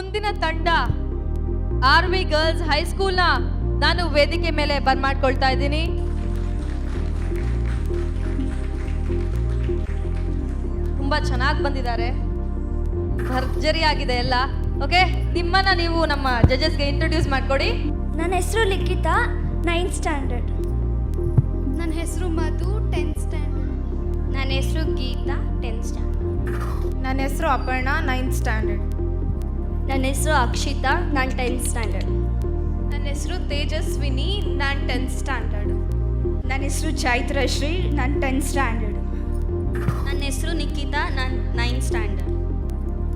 ಮುಂದಿನ ತಂಡ RV girls ಹೈಸ್ಕೂಲ್ನ ನಾನು ವೇದಿಕೆ ಮೇಲೆ ಬರ್ಮಾಡ್ಕೊಳ್ತಾ ಇದ್ದೀನಿ. ತುಂಬಾ ಚೆನ್ನಾಗಿ ಬಂದಿದ್ದಾರೆ, ಭರ್ಜರಿ ಆಗಿದೆ ಎಲ್ಲ. ಓಕೆ, ನಿಮ್ಮನ್ನ ನೀವು ನಮ್ಮ ಜಡ್ಜಸ್ಗೆ ಇಂಟ್ರೊಡ್ಯೂಸ್ ಮಾಡ್ಕೊಡಿ. ನನ್ನ ಹೆಸರು ಲಿಖಿತಾ, 9th ಸ್ಟ್ಯಾಂಡರ್ಡ್. ನನ್ನ ಹೆಸರು ಮಧು, 10th ಸ್ಟ್ಯಾಂಡರ್ಡ್. ನನ್ನ ಹೆಸರು ಗೀತಾ, 10th ಸ್ಟ್ಯಾಂಡರ್ಡ್. ನನ್ನ ಹೆಸರು ಅಪರ್ಣ, 9th ಸ್ಟ್ಯಾಂಡರ್ಡ್. ನನ್ನ ಹೆಸರು ಅಕ್ಷಿತಾ, ನಾನು 10th ಸ್ಟ್ಯಾಂಡರ್ಡ್. ನನ್ನ ಹೆಸರು ತೇಜಸ್ವಿನಿ, ನಾನು 10th ಸ್ಟ್ಯಾಂಡರ್ಡ್. ನನ್ನ ಹೆಸರು ಚೈತ್ರಶ್ರೀ, ನಾನು 10th ಸ್ಟ್ಯಾಂಡರ್ಡ್. ನನ್ನ ಹೆಸರು ನಿಖಿತಾ, ನಾನು 9th ಸ್ಟ್ಯಾಂಡರ್ಡ್.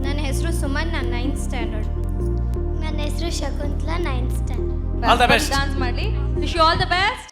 ನನ್ನ ಹೆಸರು ಸುಮನ್, ನಾನು 9th ಸ್ಟ್ಯಾಂಡರ್ಡ್. ನನ್ನ ಹೆಸರು Shakuntala, 9th standard. All the best. Dance ಮಾಡಲಿ. Wish you all the best.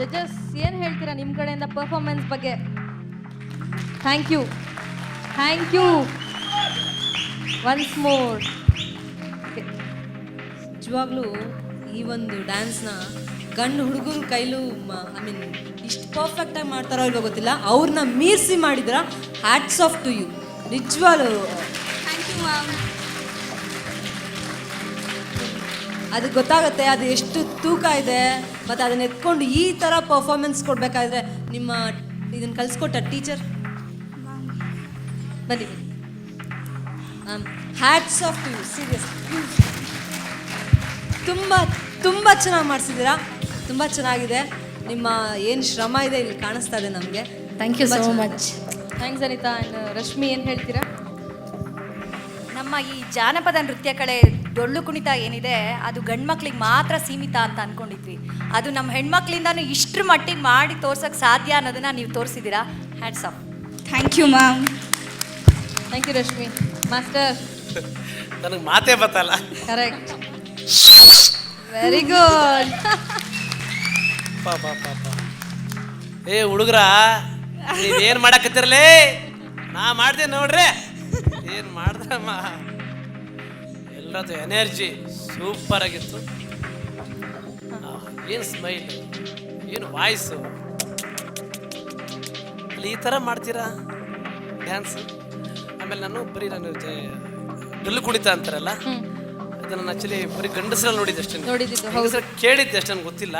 Judges ಏನು ಹೇಳ್ತೀರಾ ನಿಮ್ಮ ಕಡೆಯಿಂದ ಪರ್ಫಾರ್ಮೆನ್ಸ್ ಬಗ್ಗೆ? Thank you once more. ನಿಜವಾಗ್ಲೂ ಈ ಒಂದು ಡ್ಯಾನ್ಸ್ನ ಗಂಡು ಹುಡುಗರ ಕೈಲೂ ಇಷ್ಟು ಪರ್ಫೆಕ್ಟಾಗಿ ಮಾಡ್ತಾರೋ ಇಲ್ವೋ ಗೊತ್ತಿಲ್ಲ, ಅವ್ರನ್ನ ಮೀರಿಸಿ ಮಾಡಿದ್ರ. Hats off to you. ನಿಜವಾಗ್ಲೂ ಥ್ಯಾಂಕ್ ಯು ಮ್ಯಾಮ್. ಅದು ಗೊತ್ತಾಗುತ್ತೆ ಅದು ಎಷ್ಟು ತೂಕ ಇದೆ, ಮತ್ತು ಅದನ್ನ ಎತ್ಕೊಂಡು ಈ ಥರ ಪರ್ಫಾರ್ಮೆನ್ಸ್ ಕೊಡಬೇಕಾದ್ರೆ ನಿಮ್ಮ ಇದನ್ನು ಕಲಿಸ್ಕೊಟ್ಟ ಟೀಚರ್ ಬನ್ನಿ. Hats off to you, serious. ತುಂಬ ಚೆನ್ನಾಗಿ ಮಾಡಿಸಿದ್ದೀರಾ, ತುಂಬ ಚೆನ್ನಾಗಿದೆ. ನಿಮ್ಮ ಏನು ಶ್ರಮ ಇದೆ ಇಲ್ಲಿ ಕಾಣಿಸ್ತಾ ಇದೆ ನಮಗೆ. Thank you so much. Thanks Anita. And Rashmi ಏನು ಹೇಳ್ತೀರಾ? ನಮ್ಮ ಈ ಜಾನಪದ ನೃತ್ಯ ಕಲೆ ಡೊಳ್ಳು ಕುಣಿತ ಏನಿದೆ ಅದು ಗಂಡು ಮಕ್ಳಿಗೆ ಮಾತ್ರ ಸೀಮಿತ ಅಂತ ಅಂದ್ಕೊಂಡಿದ್ವಿ. ಅದು ನಮ್ಮ ಹೆಣ್ಮಕ್ಳಿಂದನೂ ಇಷ್ಟ್ರ ಮಟ್ಟಿಗೆ ಮಾಡಿ ತೋರ್ಸೋಕ್ಕೆ ಸಾಧ್ಯ ಅನ್ನೋದನ್ನು ನೀವು ತೋರಿಸಿದ್ದೀರಾ. Hats off. Thank you ma'am. Thank you Rashmi. Master ನನಗೆ ಮಾತೇ ಬತ್ತಲ್ಲ. Correct, very good. ಪಾಪ ಪಾಪ ಏ ಹುಡುಗ್ರ, ನೀವೇನು ಮಾಡಕತ್ತಿರಲೇ? ನಾ ಮಾಡ್ದೆ ನೋಡ್ರಿ, ಏನು ಮಾಡ್ದಮ್ಮ. ಎಲ್ಲರದ್ದು ಎನರ್ಜಿ ಸೂಪರ್ ಆಗಿತ್ತು. ಏನು ಸ್ಮೈಲ್, ಏನು ವಾಯ್ಸು. ಅಲ್ಲಿ ಈ ಥರ ಮಾಡ್ತೀರಾ ಡ್ಯಾನ್ಸ್? ಆಮೇಲೆ ನಾನು ಡೊಳ್ಳು ಕುಣಿತ ಅಂತಾರಲ್ಲ, ಅದನ್ನು ನಾನು ಆ್ಯಕ್ಚುಲಿ ಬರೀ ಗಂಡಸರಲ್ಲಿ ನೋಡಿದ್ದೆ ಅಷ್ಟೇ, ಕೇಳಿದ್ದೆ ಅಷ್ಟೇ, ನನಗೆ ಗೊತ್ತಿಲ್ಲ.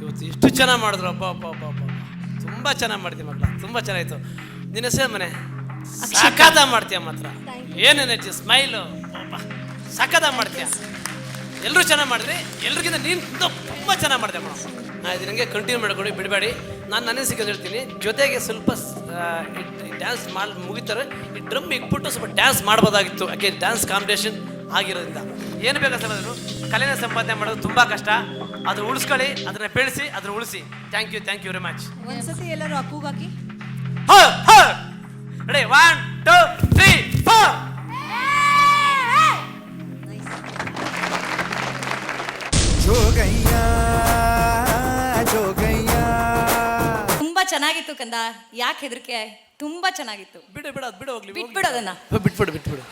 ಇವತ್ತು ಎಷ್ಟು ಚೆನ್ನಾಗಿ ಮಾಡಿದ್ರು. ಅಪ್ಪ ಅಪ್ಪ ಅಪ್ಪ ಅಪ್ಪ, ತುಂಬ ಚೆನ್ನಾಗಿ ಮಾಡ್ತೀವಿ ಮಕ್ಕಳ, ತುಂಬ ಚೆನ್ನಾಗಿತ್ತು. ನಿನ್ನ ಹೆಸರು ಮನೆ ಸಖತ ಮಾಡ್ತೀಯ ಮಾತ್ರ. ಏನು ಎನರ್ಜಿ, ಸ್ಮೈಲು, ಅಪ್ಪ ಸಖತ ಮಾಡ್ತೀಯ. ಎಲ್ಲರೂ ಚೆನ್ನಾಗಿ ಮಾಡಿದ್ರಿ, ಎಲ್ರಿಗಿಂತ ನೀನು ತುಂಬ ಚೆನ್ನಾಗಿ ಮಾಡಿದೆ ಮೇಡಮ್. ಇದು ನನಗೆ ಕಂಟಿನ್ಯೂ ಮಾಡ್ಕೊಂಡು ಬಿಡಬೇಡಿ. ನಾನು ನನಗೆ ಸಿಕ್ಕೋದು ಹೇಳ್ತೀನಿ, ಜೊತೆಗೆ ಸ್ವಲ್ಪ ಡ್ಯಾನ್ಸ್ ಮಾಡಿ ಮುಗಿತಾರೆ ಈ ಡ್ರಮ್ ಇಟ್ಬಿಟ್ಟು ಸ್ವಲ್ಪ ಡ್ಯಾನ್ಸ್ ಮಾಡ್ಬೋದಾಗಿತ್ತು. ಯಾಕೆ ಡ್ಯಾನ್ಸ್ ಕಾಂಪಿಟೇಷನ್ ಆಗಿರೋದ್ರಿಂದ ಏನು ಬೇಕಾದ್ರು ಕಲೆನ ಸಂಪಾದನೆ ಮಾಡೋದು ತುಂಬ ಕಷ್ಟ. ಅದು ಉಳಿಸ್ಕೊಳ್ಳಿ, ಅದನ್ನ ಬೆಳೆಸಿ, ಅದನ್ನ ಉಳಿಸಿ. Thank you very much. ಒಂದ್ಸತಿ ಎಲ್ಲರೂ ಅಕ್ಕೂಗಾಕಿ. ರೆಡಿ, 1 2 3 4. ಜೋಗಯ್ಯ ಜೋಗಯ್ಯ. ತುಂಬ ಚೆನ್ನಾಗಿತ್ತು ಕಂದ, ಯಾಕೆ ಹೆದರಿಕೆ? ತುಂಬ ಚೆನ್ನಾಗಿತ್ತು. ಬಿಡು ಅದು ಬಿಡು, ಹೋಗ್ಲಿ, ಬಿಟ್ಬಿಡೋದನ್ನ. ಬಿಟ್ಬಿಡು.